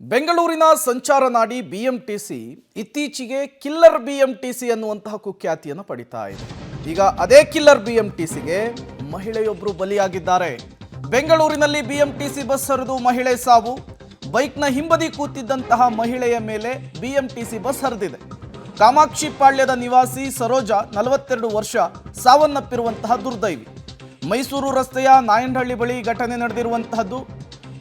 ಬೆಂಗಳೂರಿನ ಸಂಚಾರ ನಾಡಿ ಬಿಎಂಟಿಸಿ ಇತ್ತೀಚೆಗೆ ಕಿಲ್ಲರ್ ಬಿಎಂಟಿಸಿ ಅನ್ನುವಂತಹ ಕುಖ್ಯಾತಿಯನ್ನು ಪಡಿತಾ ಇದೆ. ಈಗ ಅದೇ ಕಿಲ್ಲರ್ ಬಿಎಂಟಿಸಿಗೆ ಮಹಿಳೆಯೊಬ್ಬರು ಬಲಿಯಾಗಿದ್ದಾರೆ. ಬೆಂಗಳೂರಿನಲ್ಲಿ ಬಿಎಂಟಿಸಿ ಬಸ್ ಹರಿದು ಮಹಿಳೆ ಸಾವು. ಬೈಕ್ನ ಹಿಂಬದಿ ಕೂತಿದ್ದಂತಹ ಮಹಿಳೆಯ ಮೇಲೆ ಬಿಎಂಟಿಸಿ ಬಸ್ ಹರಿದಿದೆ. ಕಾಮಾಕ್ಷಿ ಪಾಳ್ಯದ ನಿವಾಸಿ ಸರೋಜಾ 42 ವರ್ಷ ಸಾವನ್ನಪ್ಪಿರುವಂತಹ ದುರ್ದೈವಿ. ಮೈಸೂರು ರಸ್ತೆಯ ನಾಯಂಡಹಳ್ಳಿ ಬಳಿ ಘಟನೆ ನಡೆದಿರುವಂತಹದ್ದು.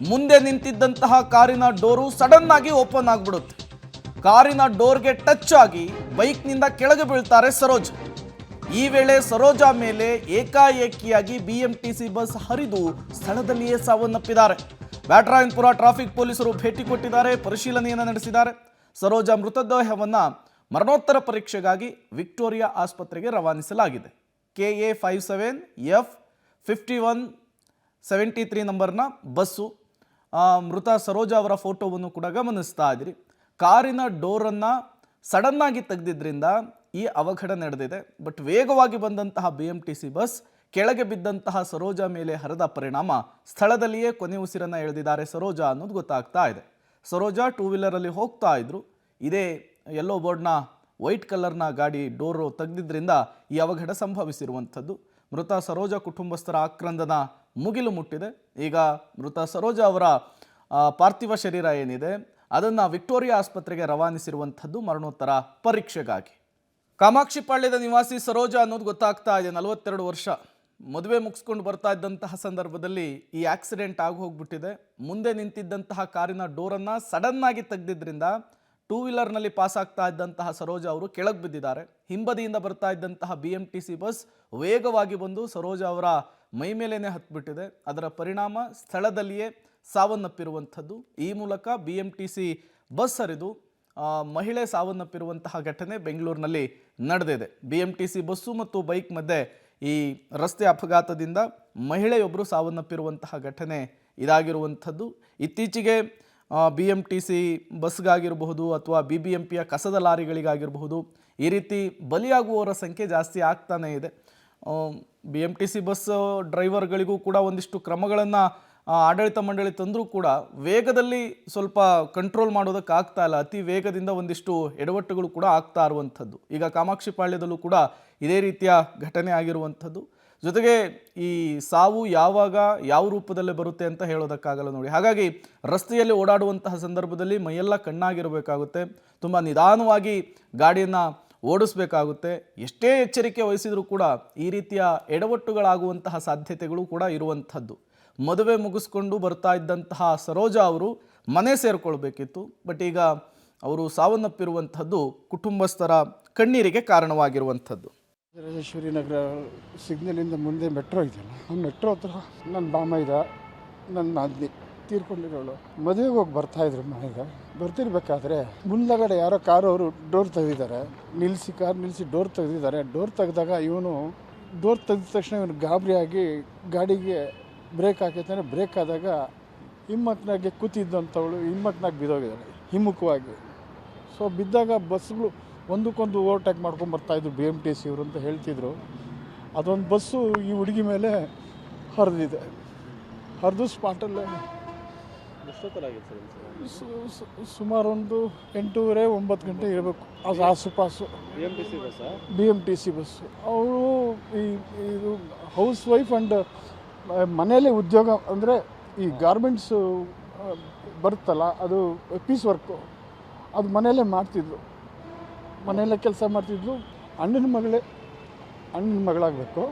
ಮುಂದೆ ನಿಂತಿದ್ದಂತಹ ಕಾರಿನ ಡೋರು ಸಡನ್ ಆಗಿ ಓಪನ್ ಆಗಿಬಿಡುತ್ತೆ. ಕಾರಿನ ಡೋರ್ಗೆ ಟಚ್ ಆಗಿ ಬೈಕ್ನಿಂದ ಕೆಳಗೆ ಬೀಳ್ತಾರೆ ಸರೋಜಾ. ಈ ವೇಳೆ ಸರೋಜಾ ಮೇಲೆ ಏಕಾಏಕಿಯಾಗಿ ಬಿಎಂಟಿಸಿ ಬಸ್ ಹರಿದು ಸ್ಥಳದಲ್ಲಿಯೇ ಸಾವನ್ನಪ್ಪಿದ್ದಾರೆ. ಬ್ಯಾಟರಾಯನಪುರ ಟ್ರಾಫಿಕ್ ಪೊಲೀಸರು ಭೇಟಿ ಕೊಟ್ಟಿದ್ದಾರೆ, ಪರಿಶೀಲನೆಯನ್ನು ನಡೆಸಿದ್ದಾರೆ. ಸರೋಜಾ ಮೃತದೇಹವನ್ನು ಮರಣೋತ್ತರ ಪರೀಕ್ಷೆಗಾಗಿ ವಿಕ್ಟೋರಿಯಾ ಆಸ್ಪತ್ರೆಗೆ ರವಾನಿಸಲಾಗಿದೆ. KA 57F5173 ನಂಬರ್ನ ಬಸ್ಸು. ಮೃತ ಸರೋಜಾ ಅವರ ಫೋಟೋವನ್ನು ಕೂಡ ಗಮನಿಸ್ತಾ ಇದ್ದೀರಿ. ಕಾರಿನ ಡೋರನ್ನು ಸಡನ್ನಾಗಿ ತೆಗೆದಿದ್ದರಿಂದ ಈ ಅವಘಡ ನಡೆದಿದೆ. ಬಟ್ ವೇಗವಾಗಿ ಬಂದಂತಹ ಬಿಎಂಟಿಸಿ ಬಸ್ ಕೆಳಗೆ ಬಿದ್ದಂತಹ ಸರೋಜಾ ಮೇಲೆ ಹರಿದ ಪರಿಣಾಮ ಸ್ಥಳದಲ್ಲಿಯೇ ಕೊನೆ ಉಸಿರನ್ನು ಎಳೆದಿದ್ದಾರೆ ಸರೋಜಾ ಅನ್ನೋದು ಗೊತ್ತಾಗ್ತಾ ಇದೆ. ಸರೋಜಾ 2 ವೀಲರಲ್ಲಿ ಹೋಗ್ತಾ ಇದ್ರು. ಇದೇ ಯೆಲ್ಲೋ ಬೋರ್ಡ್ನ ವೈಟ್ ಕಲರ್ನ ಗಾಡಿ ಡೋರು ತೆಗೆದಿದ್ದರಿಂದ ಈ ಅವಘಡ ಸಂಭವಿಸಿರುವಂಥದ್ದು. ಮೃತ ಸರೋಜಾ ಕುಟುಂಬಸ್ಥರ ಆಕ್ರಂದನ ಮುಗಿಲು ಮುಟ್ಟಿದೆ. ಈಗ ಮೃತ ಸರೋಜಾ ಅವರ ಪಾರ್ಥಿವ ಶರೀರ ಏನಿದೆ ಅದನ್ನು ವಿಕ್ಟೋರಿಯಾ ಆಸ್ಪತ್ರೆಗೆ ರವಾನಿಸಿರುವಂಥದ್ದು ಮರಣೋತ್ತರ ಪರೀಕ್ಷೆಗಾಗಿ. ಕಾಮಾಕ್ಷಿ ಪಾಳ್ಯದ ನಿವಾಸಿ ಸರೋಜಾ ಅನ್ನೋದು ಗೊತ್ತಾಗ್ತಾ ಇದೆ. 42 ವರ್ಷ. ಮದುವೆ ಮುಗಿಸ್ಕೊಂಡು ಬರ್ತಾ ಇದ್ದಂತಹ ಸಂದರ್ಭದಲ್ಲಿ ಈ ಆಕ್ಸಿಡೆಂಟ್ ಆಗಿ ಹೋಗ್ಬಿಟ್ಟಿದೆ. ಮುಂದೆ ನಿಂತಿದ್ದಂತಹ ಕಾರಿನ ಡೋರನ್ನು ಸಡನ್ನಾಗಿ ತೆಗೆದಿದ್ದರಿಂದ 2 ವೀಲರ್ನಲ್ಲಿ ಪಾಸ್ ಆಗ್ತಾ ಇದ್ದಂತಹ ಸರೋಜಾ ಅವರು ಕೆಳಗೆ ಬಿದ್ದಿದ್ದಾರೆ. ಹಿಂಬದಿಯಿಂದ ಬರ್ತಾ ಇದ್ದಂತಹ ಬಿಎಂಟಿಸಿ ಬಸ್ ವೇಗವಾಗಿ ಬಂದು ಸರೋಜಾ ಅವರ ಮೈ ಮೇಲೇನೆ ಹತ್ಬಿಟ್ಟಿದೆ. ಅದರ ಪರಿಣಾಮ ಸ್ಥಳದಲ್ಲಿಯೇ ಸಾವನ್ನಪ್ಪಿರುವಂಥದ್ದು. ಈ ಮೂಲಕ ಬಿಎಂಟಿಸಿ ಬಸ್ ಹರಿದು ಮಹಿಳೆ ಸಾವನ್ನಪ್ಪಿರುವಂತಹ ಘಟನೆ ಬೆಂಗಳೂರಿನಲ್ಲಿ ನಡೆದಿದೆ. ಬಿಎಂಟಿಸಿ ಬಸ್ಸು ಮತ್ತು ಬೈಕ್ ಮಧ್ಯೆ ಈ ರಸ್ತೆ ಅಪಘಾತದಿಂದ ಮಹಿಳೆಯೊಬ್ಬರು ಸಾವನ್ನಪ್ಪಿರುವಂತಹ ಘಟನೆ ಇದಾಗಿರುವಂಥದ್ದು. ಇತ್ತೀಚೆಗೆ ಬಿಎಂಟಿಸಿ ಬಸ್ಗಾಗಿರಬಹುದು ಅಥವಾ BBMPಯ ಕಸದ ಲಾರಿಗಳಿಗಾಗಿರಬಹುದು, ಈ ರೀತಿ ಬಲಿಯಾಗುವವರ ಸಂಖ್ಯೆ ಜಾಸ್ತಿ ಆಗ್ತಾನೇ ಇದೆ. ಬಿಎಂಟಿಸಿ ಬಸ್ ಡ್ರೈವರ್ಗಳಿಗೂ ಕೂಡ ಒಂದಿಷ್ಟು ಕ್ರಮಗಳನ್ನು ಆಡಳಿತ ಮಂಡಳಿ ತಂದರೂ ಕೂಡ ವೇಗದಲ್ಲಿ ಸ್ವಲ್ಪ ಕಂಟ್ರೋಲ್ ಮಾಡೋದಕ್ಕೆ ಆಗ್ತಾ ಇಲ್ಲ. ಅತಿ ವೇಗದಿಂದ ಒಂದಿಷ್ಟು ಎಡವಟ್ಟುಗಳು ಕೂಡ ಆಗ್ತಾ ಇರುವಂಥದ್ದು. ಈಗ ಕಾಮಾಕ್ಷಿ ಪಾಳ್ಯದಲ್ಲೂ ಕೂಡ ಇದೇ ರೀತಿಯ ಘಟನೆ ಆಗಿರುವಂಥದ್ದು. ಜೊತೆಗೆ ಈ ಸಾವು ಯಾವಾಗ ಯಾವ ರೂಪದಲ್ಲಿ ಬರುತ್ತೆ ಅಂತ ಹೇಳೋದಕ್ಕಾಗಲ್ಲ ನೋಡಿ. ಹಾಗಾಗಿ ರಸ್ತೆಯಲ್ಲಿ ಓಡಾಡುವಂತಹ ಸಂದರ್ಭದಲ್ಲಿ ಮೈಯೆಲ್ಲ ಕಣ್ಣಾಗಿರಬೇಕಾಗುತ್ತೆ. ತುಂಬ ನಿಧಾನವಾಗಿ ಗಾಡಿಯನ್ನು ಓಡಿಸ್ಬೇಕಾಗುತ್ತೆ. ಎಷ್ಟೇ ಎಚ್ಚರಿಕೆ ವಹಿಸಿದರೂ ಕೂಡ ಈ ರೀತಿಯ ಎಡವಟ್ಟುಗಳಾಗುವಂತಹ ಸಾಧ್ಯತೆಗಳು ಕೂಡ ಇರುವಂಥದ್ದು. ಮದುವೆ ಮುಗಿಸ್ಕೊಂಡು ಬರ್ತಾ ಇದ್ದಂತಹ ಸರೋಜಾ ಅವರು ಮನೆ ಸೇರಿಕೊಳ್ಬೇಕಿತ್ತು. ಬಟ್ ಈಗ ಅವರು ಸಾವನ್ನಪ್ಪಿರುವಂಥದ್ದು ಕುಟುಂಬಸ್ಥರ ಕಣ್ಣೀರಿಗೆ ಕಾರಣವಾಗಿರುವಂಥದ್ದು. ರಾಜೇಶ್ವರಿ ನಗರ ಸಿಗ್ನಲಿಂದ ಮುಂದೆ ಮೆಟ್ರೋ ಇದೆಯಲ್ಲ, ಆ ಮೆಟ್ರೋ ಹತ್ರ ನನ್ನ ಬಾಮ ಇದ್ದ, ನನ್ನ ನಾದಿನಿ ತೀರ್ಕೊಂಡಿರೋಳು. ಮದುವೆಗೆ ಹೋಗಿ ಬರ್ತಾಯಿದ್ರು. ಮನೆಗೆ ಬರ್ತಿರ್ಬೇಕಾದ್ರೆ ಮುಂದಗಡೆ ಯಾರೋ ಕಾರು ಅವರು ಡೋರ್ ತೆಗೆದಿದ್ದಾರೆ. ಕಾರ್ ನಿಲ್ಲಿಸಿ ಡೋರ್ ತೆಗೆದಿದ್ದಾರೆ. ಡೋರ್ ತೆಗೆದಾಗ ಇವನು ಡೋರ್ ತೆಗೆದ ತಕ್ಷಣ ಇವನು ಗಾಬರಿಯಾಗಿ ಗಾಡಿಗೆ ಬ್ರೇಕ್ ಹಾಕೈತಾನೆ. ಬ್ರೇಕ್ ಆದಾಗ ಹಿಮ್ಮಕ್ನಾಗೆ ಕೂತಿದ್ದಂಥವಳು ಹಿಮ್ಮಕ್ನಾಗಿ ಬಿದ್ದೋಗಿದ್ದಾಳೆ ಹಿಮ್ಮುಖವಾಗಿ. ಸೊ ಬಿದ್ದಾಗ ಬಸ್ಗಳು ಒಂದಕ್ಕೊಂದು ಓವರ್ಟೇಕ್ ಮಾಡ್ಕೊಂಡು ಬರ್ತಾಯಿದ್ರು BMTC ಇವರು ಅಂತ ಹೇಳ್ತಿದ್ರು. ಅದೊಂದು ಬಸ್ಸು ಈ ಹುಡುಗಿ ಮೇಲೆ ಹರಿದಿದೆ. ಹರಿದು ಸ್ಪಾಟಲ್ಲೇ ಸುಮಾರು ಒಂದು 8:30-9 ಗಂಟೆ ಇರಬೇಕು. ಅದು ಆಸುಪಾಸು BMTC ಬಸ್ಸು. ಅವರು ಇದು ಹೌಸ್ ವೈಫ್ ಆ್ಯಂಡ್ ಮನೆಯಲ್ಲೇ ಉದ್ಯೋಗ, ಅಂದರೆ ಈ ಗಾರ್ಮೆಂಟ್ಸು ಬರುತ್ತಲ್ಲ, ಅದು ಪೀಸ್ ವರ್ಕು, ಅದು ಮನೆಯಲ್ಲೇ ಮಾಡ್ತಿದ್ಲು. ಮನೆಯಲ್ಲೇ ಕೆಲಸ ಮಾಡ್ತಿದ್ಲು. ಅಣ್ಣನ ಮಗಳಾಗಬೇಕು.